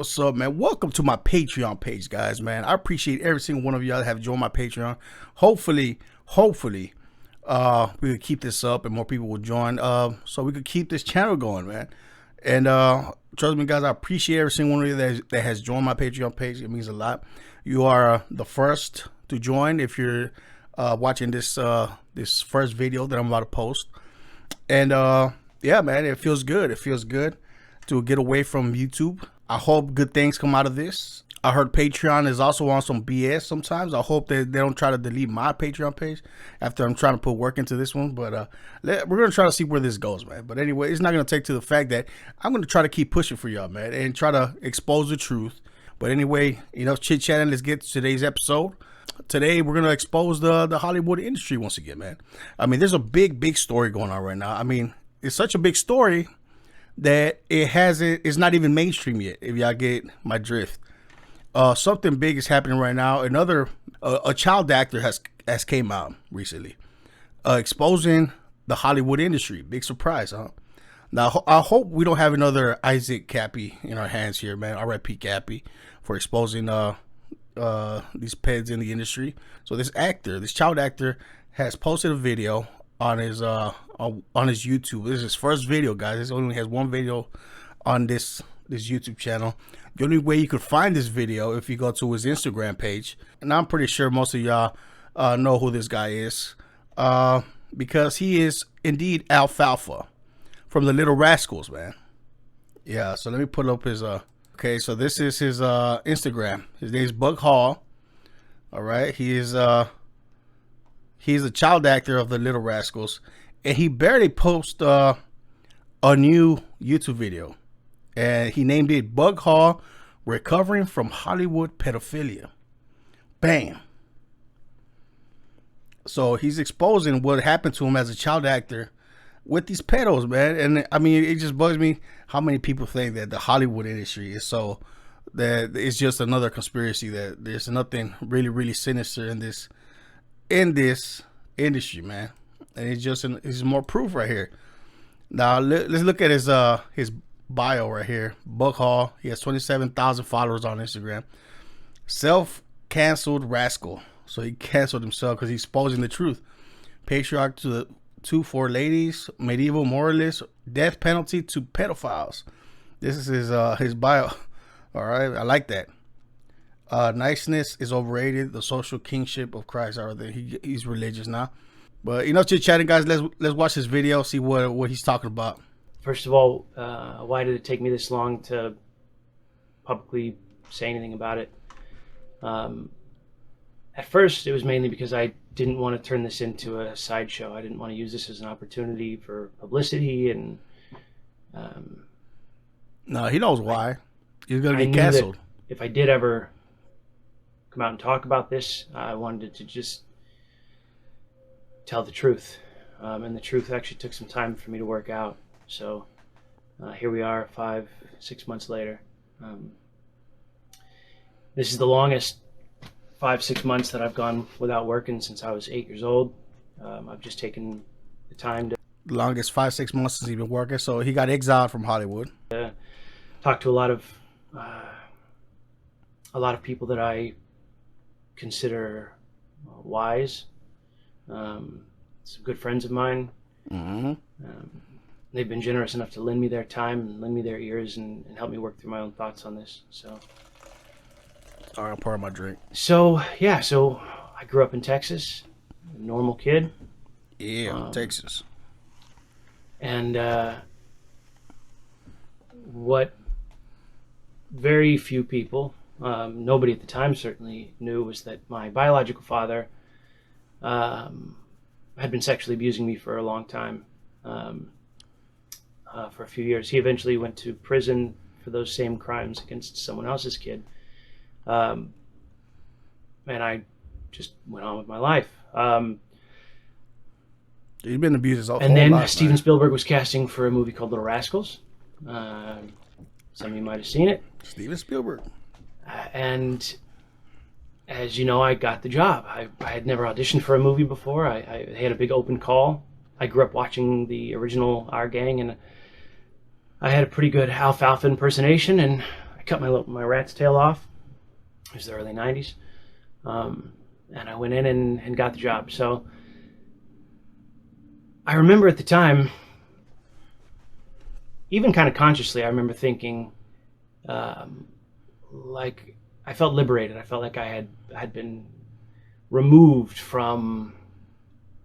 What's up, man? Welcome to my Patreon page, guys, man. I appreciate every single one of y'all that have joined my Patreon. Hopefully, we could keep this up and more people will join, so we could keep this channel going, man. And trust me, guys, I appreciate every single one of you that has joined my Patreon page. It means a lot. You are the first to join if you're watching this this first video that I'm about to post. And yeah, man, it feels good. It feels good to get away from YouTube. I hope good things come out of this. I heard Patreon is also on some BS sometimes. I hope that they don't try to delete my Patreon page after I'm trying to put work into this one. But we're going to try to see where this goes, man. But anyway, it's not going to take to the fact that I'm going to try to keep pushing for y'all, man, and try to expose the truth. But anyway, you know, chit-chatting, let's get to today's episode. Today, we're going to expose the Hollywood industry once again, man. I mean, there's a big story going on right now. I mean, it's such a big story that it's not even mainstream yet, if y'all get my drift. Something big is happening right now. A child actor has came out recently, exposing the Hollywood industry. Big surprise, huh? Now, I hope we don't have another Isaac Cappy in our hands here, man. R.I.P. Cappy for exposing these peds in the industry. So this child actor, has posted a video on his YouTube. This is his first video, guys. He only has one video on this YouTube channel. The only way you could find this video if you go to his Instagram page, and I'm pretty sure most of y'all know who this guy is, because he is indeed Alfalfa from the Little Rascals, man. Yeah, so let me put up his okay, so this is his Instagram. His name is Bug Hall. All right, he's a child actor of the Little Rascals, and he barely posts a new YouTube video, and he named it Bug Hall Recovering from Hollywood Pedophilia. Bam. So he's exposing what happened to him as a child actor with these pedos, man. And I mean, it just bugs me how many people think that the Hollywood industry is so, that it's just another conspiracy, that there's nothing really sinister in this industry, man. And it's more proof right here. Now let's look at his bio right here. Buck Hall. He has 27,000 followers on Instagram. Self-canceled rascal. So he canceled himself because he's exposing the truth. Patriarch to the 2-4 ladies, medieval moralist, death penalty to pedophiles. This is his bio. All right, I like that. Niceness is overrated. The social kingship of Christ. He's religious now. But you know, chit-chatting, guys. Let's watch this video. See what he's talking about. First of all, why did it take me this long to publicly say anything about it? At first, it was mainly because I didn't want to turn this into a sideshow. I didn't want to use this as an opportunity for publicity, and no, he knows why. He's gonna get canceled. If I did ever come out and talk about this, I wanted to just tell the truth, and the truth actually took some time for me to work out. So here we are 5-6 months later. This is the longest 5-6 months that I've gone without working since I was 8 years old. I've just taken the time to... The longest 5-6 months since he's been working. So he got exiled from Hollywood. Talk to a lot of people that I consider wise. Some good friends of mine. Mm-hmm. They've been generous enough to lend me their time and lend me their ears and help me work through my own thoughts on this. So, all right, I'll pour my drink. So yeah, so I grew up in Texas, a normal kid. Yeah, Texas. And what very few people, nobody at the time certainly knew, was that my biological father had been sexually abusing me for a long time. For a few years. He eventually went to prison for those same crimes against someone else's kid. And I just went on with my life. You've been abused his whole life. And then Steven Spielberg was casting for a movie called Little Rascals. Some of you might have seen it. Steven Spielberg. And as you know, I got the job. I had never auditioned for a movie before. I had a big open call. I grew up watching the original Our Gang, and I had a pretty good Alfalfa impersonation, and I cut my rat's tail off. It was the early 90s. And I went in and got the job. So I remember at the time, even kind of consciously, I remember thinking, like, I felt liberated. I felt like I had been removed from,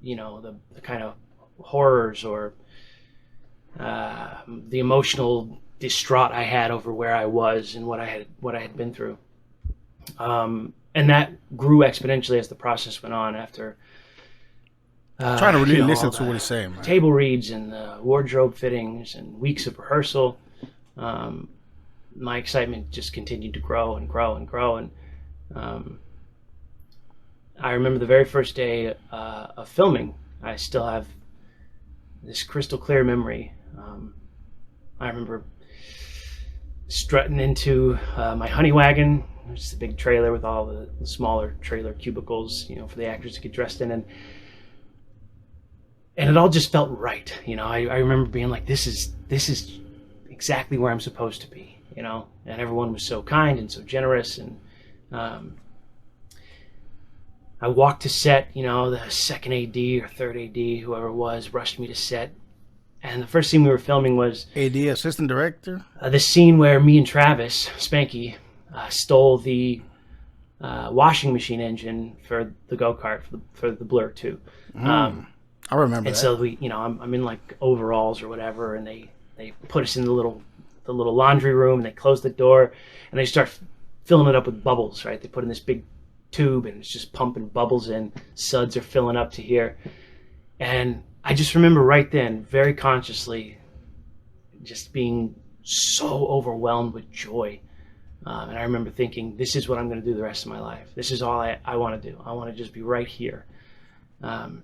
the kind of horrors or the emotional distraught I had over where I was and what I had been through. And that grew exponentially as the process went on. After trying to really listen to what he's saying, man. Table reads and the wardrobe fittings and weeks of rehearsal, my excitement just continued to grow and grow and grow. And I remember the very first day of filming. I still have this crystal clear memory. I remember strutting into my honey wagon, which is a big trailer with all the smaller trailer cubicles, for the actors to get dressed in, and it all just felt right. I remember being like, this is exactly where I'm supposed to be, and everyone was so kind and so generous, and I walked to set, the second AD or third AD, whoever it was, rushed me to set. And the first scene we were filming was... AD, assistant director? The scene where me and Travis, Spanky, stole the washing machine engine for the go-kart, for the Blur 2. I remember that. And so I'm in like overalls or whatever, and they put us in the little laundry room, and they close the door, and they start filling it up with bubbles, right? They put in this big tube, and it's just pumping bubbles in. Suds are filling up to here. And I just remember right then, very consciously, just being so overwhelmed with joy. And I remember thinking, this is what I'm going to do the rest of my life. This is all I want to do. I want to just be right here. And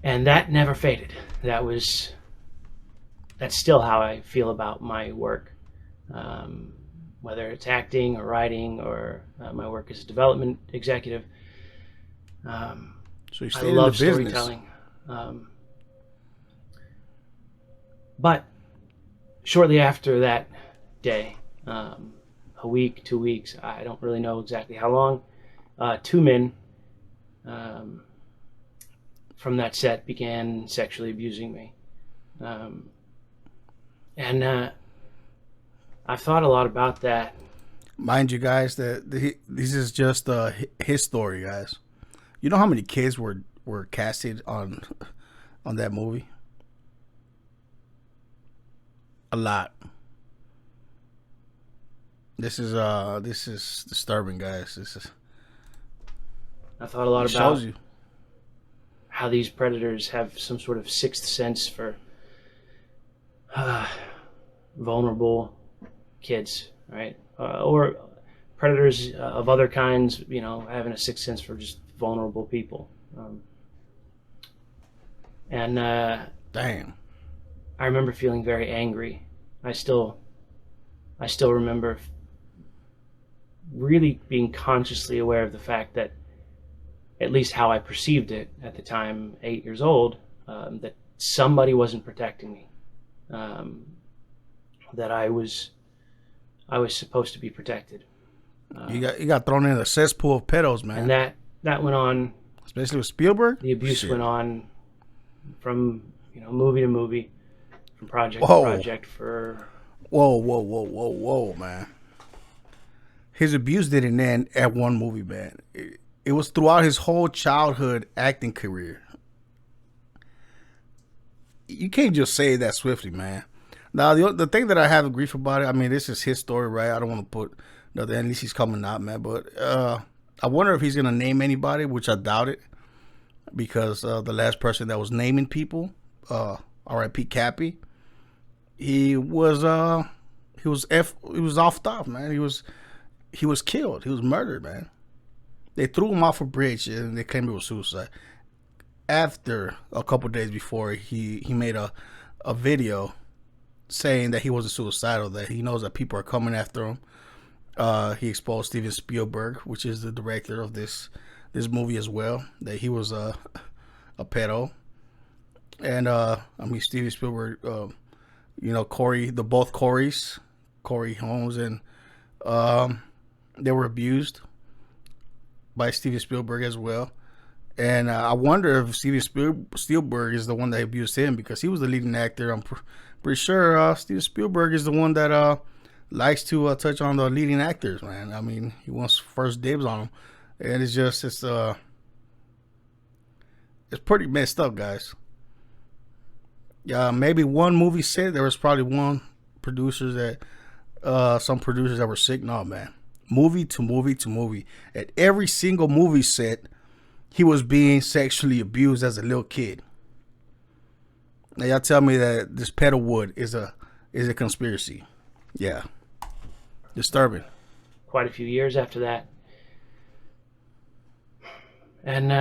that never faded. That's still how I feel about my work. Whether it's acting or writing or my work as a development executive. So you I stayed in love the business. storytelling. But shortly after that day, a week, 2 weeks, I don't really know exactly how long, two men from that set began sexually abusing me. And I've thought a lot about that. Mind you guys, that this is just his story, guys. You know how many kids were casted on that movie? A lot. This is disturbing, guys. I thought a lot It about shows you how these predators have some sort of sixth sense for vulnerable kids, right? Or predators of other kinds, having a sixth sense for just vulnerable people. And damn. I remember feeling very angry. I still remember really being consciously aware of the fact that, at least how I perceived it at the time, 8 years old, that somebody wasn't protecting me. That I was supposed to be protected. You got thrown in a cesspool of pedos, man. And that went on. Especially with Spielberg. The abuse went on from movie to movie, from project Whoa. to project. For whoa, man. His abuse didn't end at one movie, man. It was throughout his whole childhood acting career. You can't just say that swiftly, man. Now, the thing that I have grief about it, I mean, this is his story, right? I don't want to put nothing, at least he's coming out, man. But I wonder if he's going to name anybody, which I doubt it. Because the last person that was naming people, R.I.P. Cappy, he was off top, man. He was killed. He was murdered, man. They threw him off a bridge and they claimed it was suicide. After a couple days before, he made a video saying that he wasn't suicidal, that he knows that people are coming after him. He exposed Steven Spielberg, which is the director of this movie as well, that he was a pedo. And Steven Spielberg, Corey, both Corys, Corey Holmes, and um, they were abused by Steven Spielberg as well. And I wonder if Spielberg is the one that abused him because he was the leading actor. I'm pretty sure Steven Spielberg is the one that likes to touch on the leading actors, man. I mean, he wants first dibs on them, and it's pretty messed up, guys. Yeah, maybe one movie set there was probably one producers that some producers that were sick. No, man, movie to movie to movie. At every single movie set, he was being sexually abused as a little kid. Now y'all tell me that this pedal wood is a conspiracy. Yeah, disturbing. Quite a few years after that, and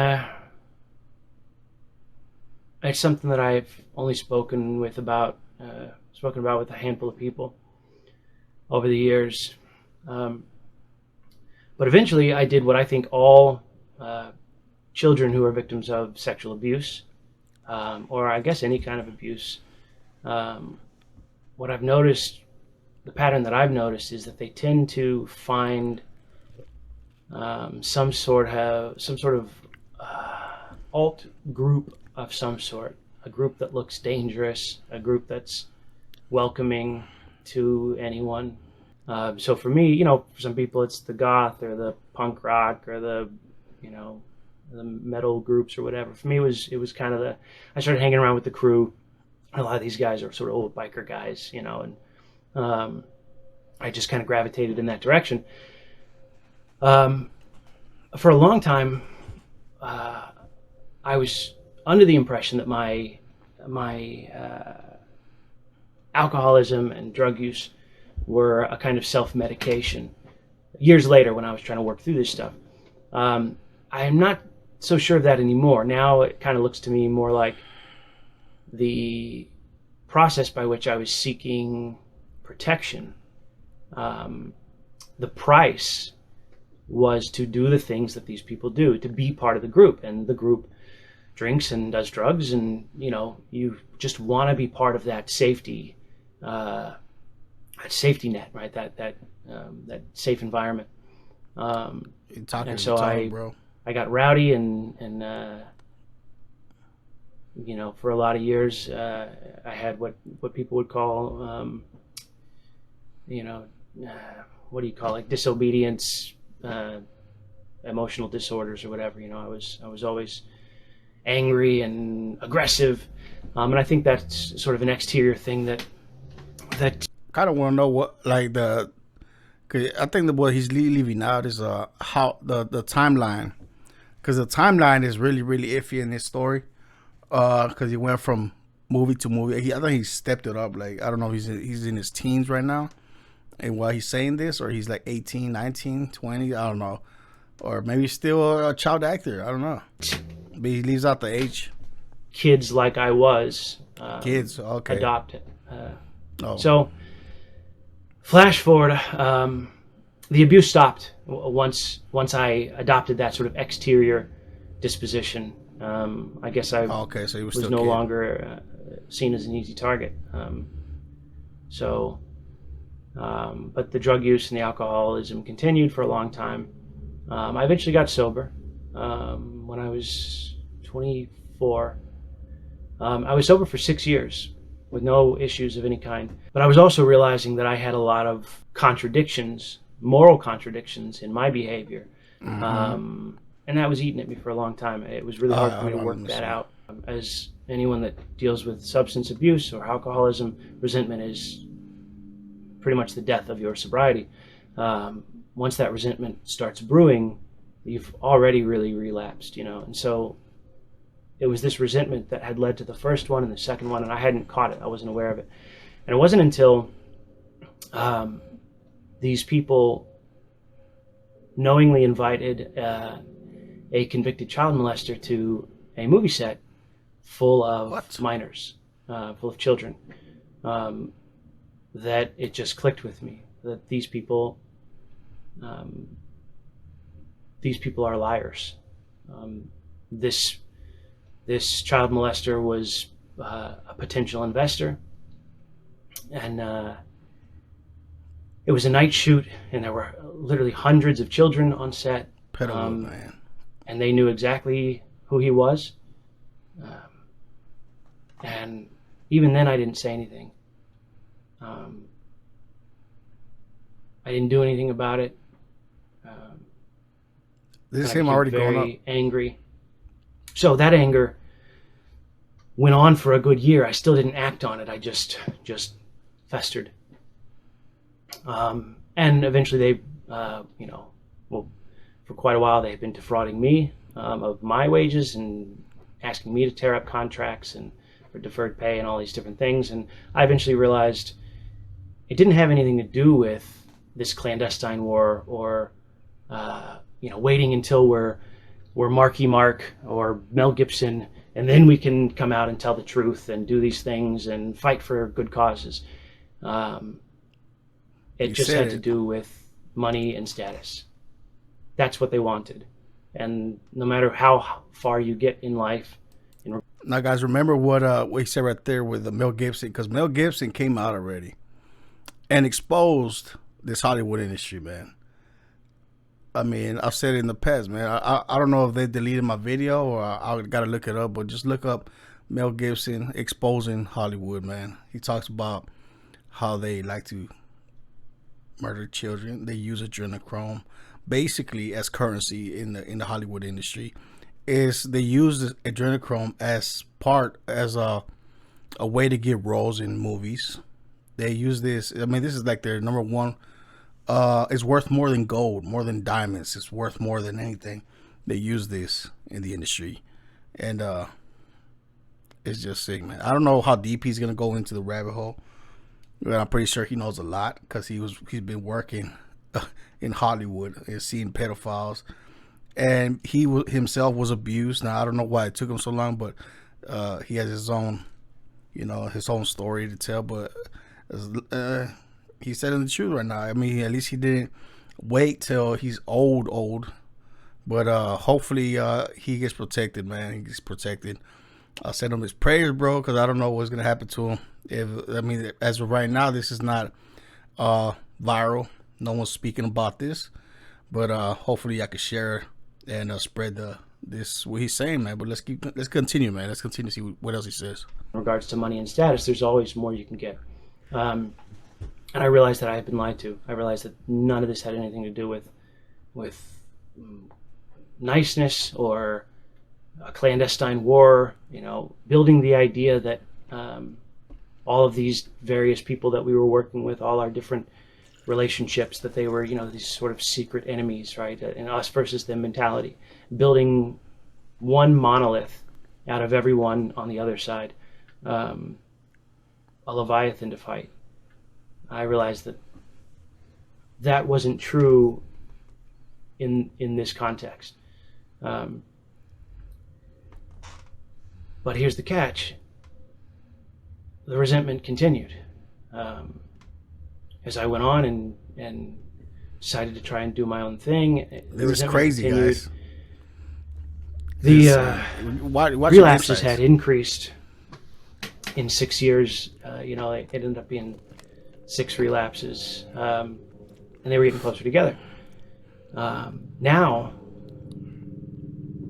it's something that I've only spoken about with a handful of people over the years. But eventually, I did what I think all children who are victims of sexual abuse, or I guess any kind of abuse, what I've noticed, the pattern that I've noticed is that they tend to find some sort of alt group of some sort, a group that looks dangerous, a group that's welcoming to anyone. So for me, for some people it's the goth or the punk rock or the metal groups or whatever. For me, it was kind of I started hanging around with the crew. A lot of these guys are sort of old biker guys, and I just kind of gravitated in that direction. For a long time, I was under the impression that my alcoholism and drug use were a kind of self-medication. Years later, when I was trying to work through this stuff, I am not so sure of that anymore. Now it kind of looks to me more like the process by which I was seeking protection. The price was to do the things that these people do, to be part of the group, and the group drinks and does drugs, and you just want to be part of that safety net, right? That safe environment. And so I got rowdy and for a lot of years I had what people would call what do you call it, disobedience, emotional disorders or whatever. I was always angry and aggressive, and I think that's sort of an exterior thing that kind of want to know what, like, cause I think what he's leaving out is how the timeline, because the timeline is really really iffy in this story, because he went from movie to movie. I think he stepped it up. Like, I don't know if he's in his teens right now, and while he's saying this, or he's like 18, 19, 20, I don't know, or maybe still a child actor. I don't know. But he leaves out the age. Kids like I was. Kids, okay. Adopted. So, flash forward, the abuse stopped once I adopted that sort of exterior disposition. I guess I so he was no longer seen as an easy target. But the drug use and the alcoholism continued for a long time. I eventually got sober when I was 24. I was sober for 6 years with no issues of any kind. But I was also realizing that I had a lot of contradictions, moral contradictions in my behavior. Mm-hmm. And that was eating at me for a long time. It was really hard for me to work that out. As anyone that deals with substance abuse or alcoholism, resentment is pretty much the death of your sobriety. Once that resentment starts brewing, you've already really relapsed, and so it was this resentment that had led to the first one and the second one, and I hadn't caught it. I wasn't aware of it. And it wasn't until these people knowingly invited a convicted child molester to a movie set full of minors, full of children, that it just clicked with me that these people are liars. This child molester was a potential investor, and It was a night shoot, and there were literally hundreds of children on set, Petalwood, man. and they knew exactly who he was. And even then, I didn't say anything. I didn't do anything about it. This is I him became already growing up. very angry. So that anger went on for a good year. I still didn't act on it. I just festered. And eventually they, for quite a while, they had been defrauding me of my wages and asking me to tear up contracts and for deferred pay and all these different things. And I eventually realized it didn't have anything to do with this clandestine war or, waiting until we're Marky Mark or Mel Gibson, and then we can come out and tell the truth and do these things and fight for good causes. It just had to do with money and status. That's what they wanted. And no matter how far you get in life. Now, guys, remember what he said right there with Mel Gibson, because Mel Gibson came out already and exposed this Hollywood industry, man. I mean, I've said it in the past, man. I don't know if they deleted my video or I got to look it up, but just look up Mel Gibson exposing Hollywood, man. He talks about how they like to murder children. They use adrenochrome basically as currency in the Hollywood industry. Is they use the adrenochrome as a way to get roles in movies. They use this. I mean, this is like their number one. It's worth more than gold, more than diamonds. It's worth more than anything. They use this in the industry, and it's just sick, man. I don't know how deep he's gonna go into the rabbit hole, but I'm pretty sure he knows a lot because he's been working in Hollywood and seeing pedophiles, and he himself was abused. Now I don't know why it took him so long, but he has his own, his own story to tell. But he's telling the truth right now. I mean, at least he didn't wait till he's old. But hopefully he gets protected, man. He gets protected. I'll send him his prayers, bro, because I don't know what's gonna happen to him. As of right now, this is not viral. No one's speaking about this, but hopefully I can share and spread this what he's saying, man. But let's continue, man. Let's continue to see what else he says. In regards to money and status, there's always more you can get. And I realized that I had been lied to. I realized that none of this had anything to do with niceness or a clandestine war. Building the idea that all of these various people that we were working with, all our different relationships, that they were, these sort of secret enemies, right? And us versus them mentality. Building one monolith out of everyone on the other side. A Leviathan to fight. I realized that wasn't true in this context. But here's the catch. The resentment continued. As I went on and decided to try and do my own thing. It was crazy, continued. Guys. The relapses had increased in 6 years. It ended up being 6 relapses, and they were getting closer together. Now,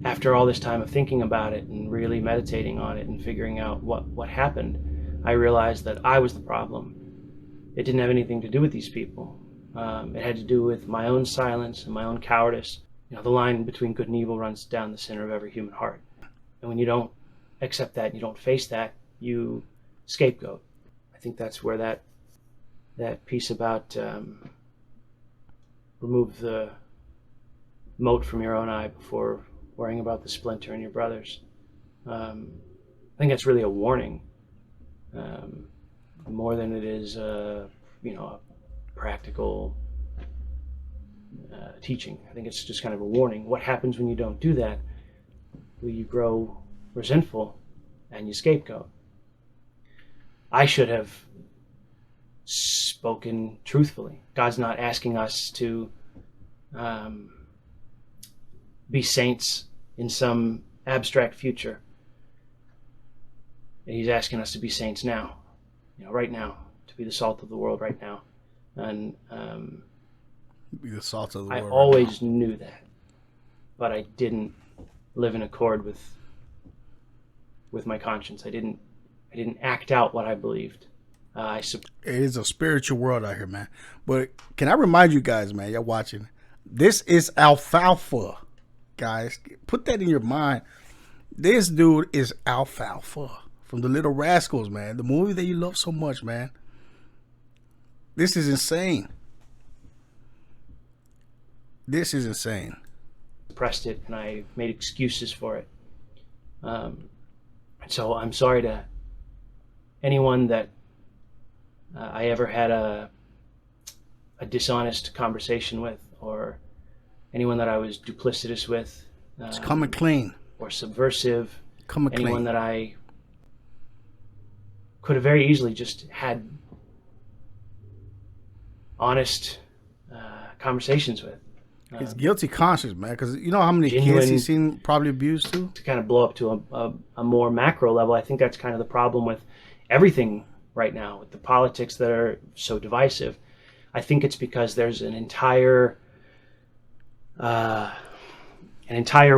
after all this time of thinking about it and really meditating on it and figuring out what happened, I realized that I was the problem. It didn't have anything to do with these people. It had to do with my own silence and my own cowardice. The line between good and evil runs down the center of every human heart. And when you don't accept that, and you don't face that, you scapegoat. I think that's where that piece about remove the mote from your own eye before worrying about the splinter in your brother's. I think that's really a warning, more than it is a practical teaching. I think it's just kind of a warning. What happens when you don't do that? Well, you grow resentful and you scapegoat. I should have spoken truthfully. God's not asking us to be saints in some abstract future. He's asking us to be saints now, right now, to be the salt of the world right now. and Be the salt of the I world. always knew that, but I didn't live in accord with my conscience. I didn't act out what I believed. It is a spiritual world out here, man. But can I remind you guys, man, you're watching. This is Alfalfa, guys. Put that in your mind. This dude is Alfalfa from the Little Rascals, man. The movie that you love so much, man. This is insane. This is insane. Suppressed it, and I made excuses for it. So I'm sorry to anyone that I ever had a dishonest conversation with, or anyone that I was duplicitous with. It's coming clean. Or subversive. Coming anyone clean. That I could have very easily just had honest conversations with. His guilty conscience, man, because you know how many kids he's seen probably abused too? To kind of blow up to a more macro level, I think that's kind of the problem with everything right now, with the politics that are so divisive. I think it's because there's an entire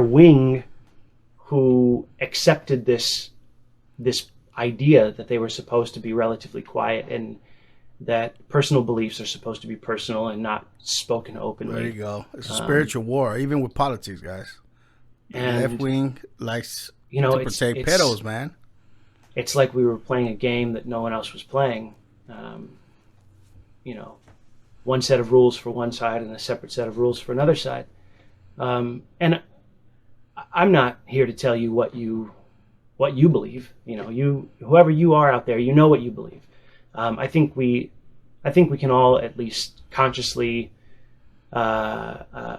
wing who accepted this idea that they were supposed to be relatively quiet, and that personal beliefs are supposed to be personal and not spoken openly. There you go. It's a spiritual war, even with politics, guys. And left wing likes to protect pedos, man. It's like we were playing a game that no one else was playing. One set of rules for one side and a separate set of rules for another side. And I'm not here to tell you what you believe. Whoever you are out there, you know what you believe. I think we can all at least consciously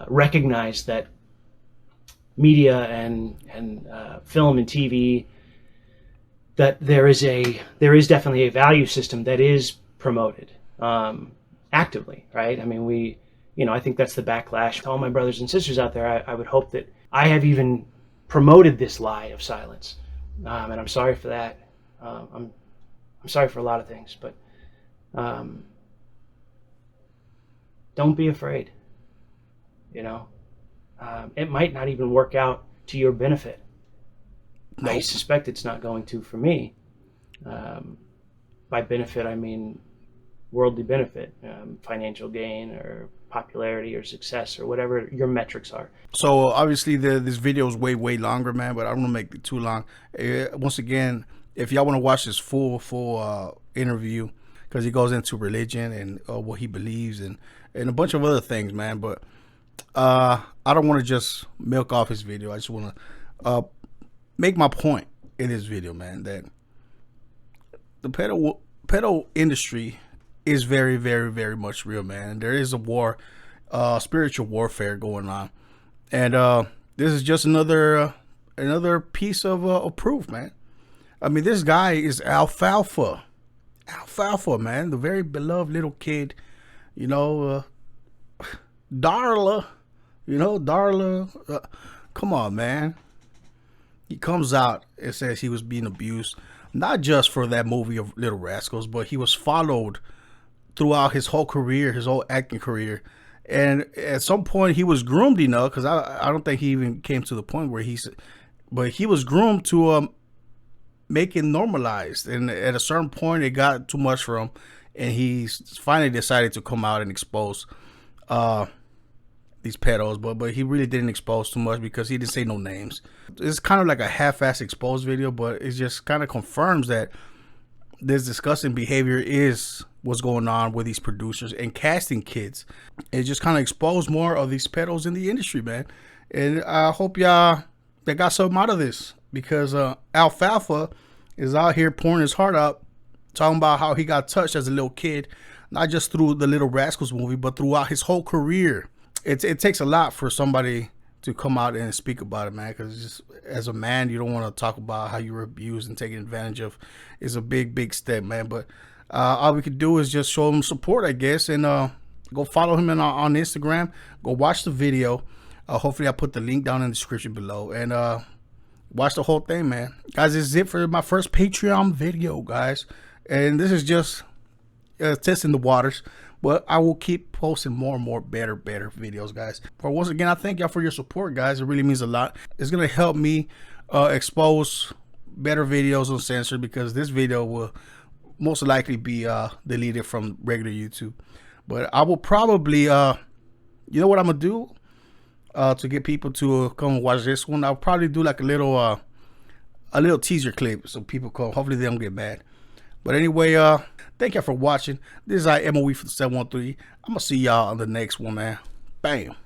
recognize that media and film and TV, that there is definitely a value system that is promoted actively, right? I mean, I think that's the backlash. To all my brothers and sisters out there, I would hope that I have even promoted this lie of silence, and I'm sorry for that. I'm sorry for a lot of things, but don't be afraid. It might not even work out to your benefit. Nope. I suspect it's not going to for me. By benefit, I mean worldly benefit, financial gain or popularity or success or whatever your metrics are. So obviously this video is way longer, man, but I don't want to make it too long. Once again, if y'all want to watch this full interview, because he goes into religion and what he believes and a bunch of other things, man. But I don't want to just milk off his video. I just want to make my point in this video, man, that the pedo industry is very much real, man. There is a war, spiritual warfare going on, and this is just another piece of proof, man. I mean, this guy is Alfalfa, man, the very beloved little kid, Darla, Darla. Come on, man. He comes out and says he was being abused, not just for that movie of Little Rascals, but he was followed throughout his whole career, his whole acting career. And at some point he was groomed enough, because I don't think he even came to the point where but he was groomed to make it normalized. And at a certain point it got too much for him, and he finally decided to come out and expose these pedos, but he really didn't expose too much because he didn't say no names. It's kind of like a half-assed exposed video, but it just kind of confirms that this disgusting behavior is what's going on with these producers and casting kids. It just kind of exposed more of these pedos in the industry, man. And I hope y'all that got something out of this, because Alfalfa is out here pouring his heart out, talking about how he got touched as a little kid, not just through the Little Rascals movie, but throughout his whole career. It takes a lot for somebody to come out and speak about it, man, because just as a man, you don't want to talk about how you were abused and taken advantage of. It's a big step, man. But all we could do is just show him support, I guess, and go follow him on Instagram. Go watch the video. Hopefully, I'll put the link down in the description below, and watch the whole thing, man. Guys, this is it for my first Patreon video, guys, and this is just testing the waters. But I will keep posting more and more better videos, guys. For once again, I thank y'all for your support, guys. It really means a lot. It's gonna help me expose better videos uncensored, because this video will most likely be deleted from regular YouTube. But I will probably you know what I'm gonna do to get people to come watch this one? I'll probably do like a little teaser clip so people come. Hopefully they don't get mad. But anyway, thank y'all for watching. This is MOE for the 713. I'm gonna see y'all on the next one, man. Bam.